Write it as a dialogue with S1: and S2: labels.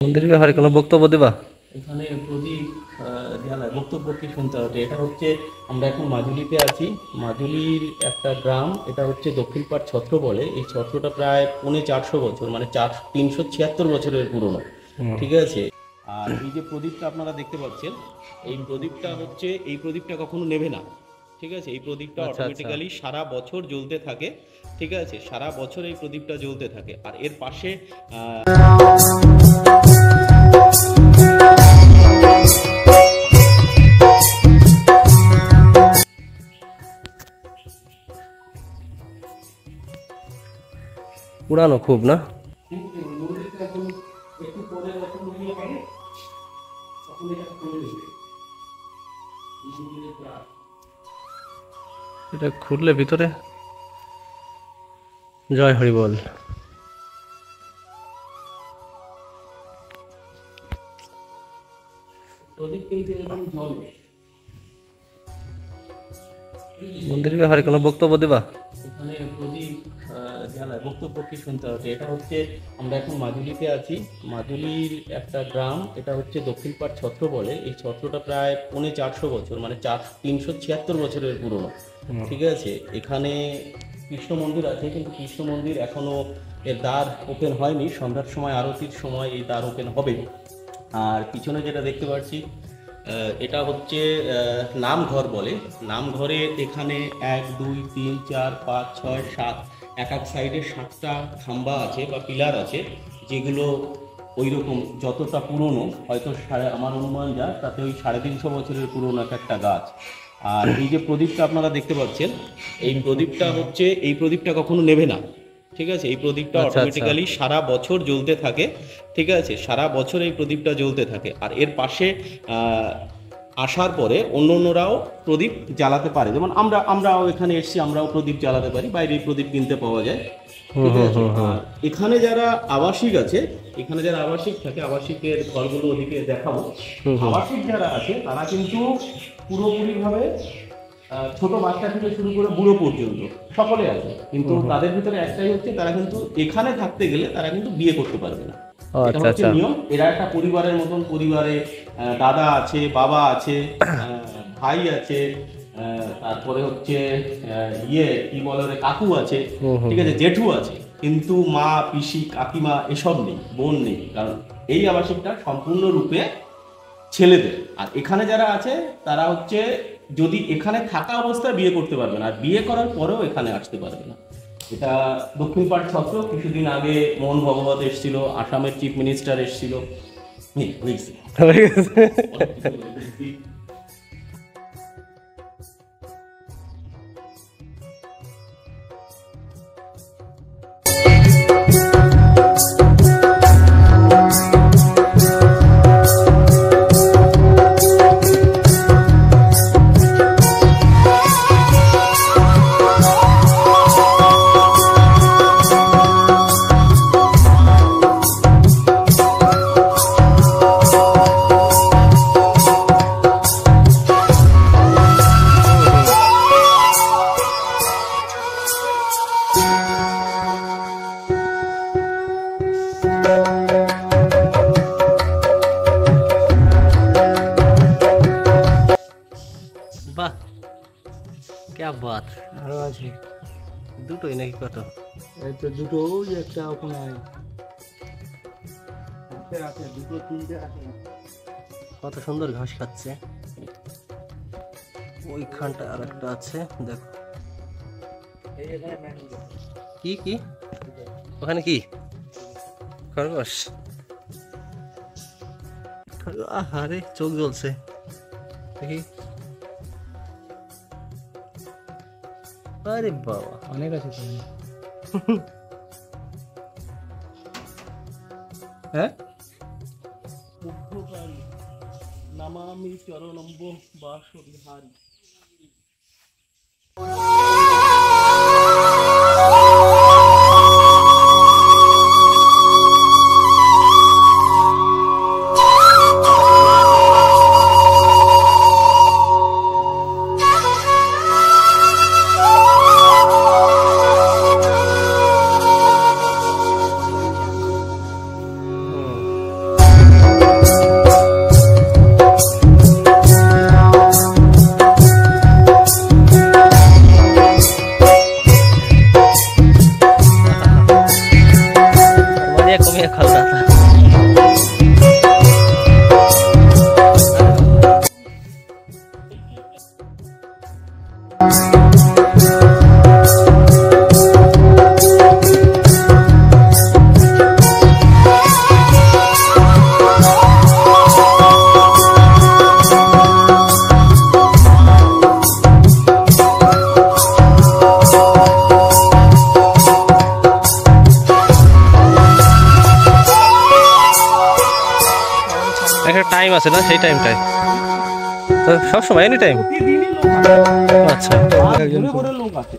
S1: মন্দিরের ব্যাপারে কোনো বক্তব্য দেবা?
S2: এখানে প্রদীপ জ্বালায়, বক্তব্য কি শুনতে হবে? এটা হচ্ছে, আমরা এখন মাজুলিতে আছি। মাজুলির একটা গ্রাম, এটা হচ্ছে দক্ষিণপাড় ছত্র বলে। এই ছত্রটা প্রায় 450 বছর, মানে 376 বছরের পুরনো। ঠিক আছে। আর এই যে প্রদীপটা আপনারা দেখতে পাচ্ছেন, এই প্রদীপটা হচ্ছে, এই প্রদীপটা কখনো নেভে না। ঠিক আছে। এই প্রদীপটা অটোমেটিক্যালি সারা বছর জ্বলতে থাকে। ঠিক আছে, সারা বছর এই প্রদীপটা জ্বলতে থাকে। আর এর পাশে
S1: পুরানো খুব না? এটা খুললে ভিতরে জয় হরি বল। মন্দিরের ব্যাপারে কোনো বক্তব্য দেবা?
S2: এখানে প্রদীপ জ্বালায়, বক্তব্য কি শুনতে হবে? এটা হচ্ছে, আমরা এখন মাজুলিতে আছি। মাজুলির একটা গ্রাম, এটা হচ্ছে দক্ষিণপাড় ছত্র বলে। এই ছত্রটা প্রায় 450 বছর, মানে 376 বছরের পুরনো। ঠিক আছে। এখানে কৃষ্ণ মন্দির আছে, কিন্তু কৃষ্ণ মন্দির এখনো এর দ্বার ওপেন হয়নি। সন্ধ্যার সময়, আরতির সময় এই দ্বার ওপেন হবে। আর পিছনে যেটা দেখতে পাচ্ছি, এটা হচ্ছে নামঘর বলে। নামঘরে এখানে 1 2 3 4 5 6 7, এক এক সাইডে 7টা খাম্বা আছে বা পিলার আছে, যেগুলো ওই রকম যতটা পুরনো, হয়তো আমার অনুমান যা, তাতে ওই 350 বছরের পুরনো এক একটা গাছ। আর এই যে প্রদীপটা আপনারা দেখতে পাচ্ছেন, এই প্রদীপটা হচ্ছে, এই প্রদীপটা কখনো নেভে না। ঠিক আছে। এই প্রদীপটা অটোমেটিক্যালি সারা বছর জ্বলতে থাকে। ঠিক আছে, সারা বছর এই প্রদীপটা জ্বলতে থাকে। আর এর পাশে আসার পরে অন্যরাও প্রদীপ জ্বালাতে পারে। যেমন আমরাও এখানে এসেছি, আমরাও প্রদীপ জ্বালাতে পারি। বাইরে প্রদীপ কিনতে পাওয়া যায়। ঠিক আছে। আর এখানে যারা আবাসিক আছে, এখানে যারা আবাসিক থাকে, আবাসিকের ঘরগুলো ওদিকে দেখাবো। আবাসিক যারা আছে তারা কিন্তু পুরোপুরিভাবে ছোট বাচ্চা থেকে শুরু করে বুড়ো পর্যন্ত সকলে আছে। কিন্তু তাদের ভিতরে একটাই হচ্ছে, তারা কিন্তু এখানে থাকতে গেলে তারা কিন্তু বিয়ে করতে পারবে না। এটা হচ্ছে নিয়ম। এরা একটা পরিবারের মতন, পরিবারে দাদা আছে, বাবা আছে, ভাই আছে, তারপরে হচ্ছে কি বলে, কাকু আছে, ঠিক আছে, জেঠু আছে। কিন্তু মা, পিসি, কাকিমা এসব নেই, বোন নেই। কারণ এই আবাসিকটা সম্পূর্ণরূপে ছেলেদের। আর এখানে যারা আছে তারা হচ্ছে, যদি এখানে থাকা অবস্থায় বিয়ে করতে পারবে না, আর বিয়ে করার পরেও এখানে আসতে পারবে না। এটা দক্ষিণপাড় ছত্র। কিছুদিন আগে মোহন ভগবত এসেছিল, আসামের চিফ মিনিস্টার এসেছিল।
S1: বাহ, क्या बात।
S3: আরো আছে
S1: দুটোই নাকি? কত?
S3: এই তো দুটো, ওই একটা ওখানে আছে, দুটো তিনটে আছে।
S1: কত সুন্দর ঘাস খাচ্ছে। ওইখানটা আর একটা আছে, দেখো।
S3: এই এখানে ম্যাঙ্গো।
S1: কি কি ওখানে কি খরগোশ? আরে চোখ জ্বলছে, দেখি। আরে বাবা,
S3: অনেক আছে তো।
S1: হ্যাঁ।
S2: নামামি চরণম্ব বাস বিহারী।
S1: একটা টাইম আছে না, সেই টাইমটায় তো সব সময় এনি টাইম।
S2: প্রতিদিনই লোক আসে,
S1: আচ্ছা
S2: আর ঘুরে ঘুরে লোক আসে।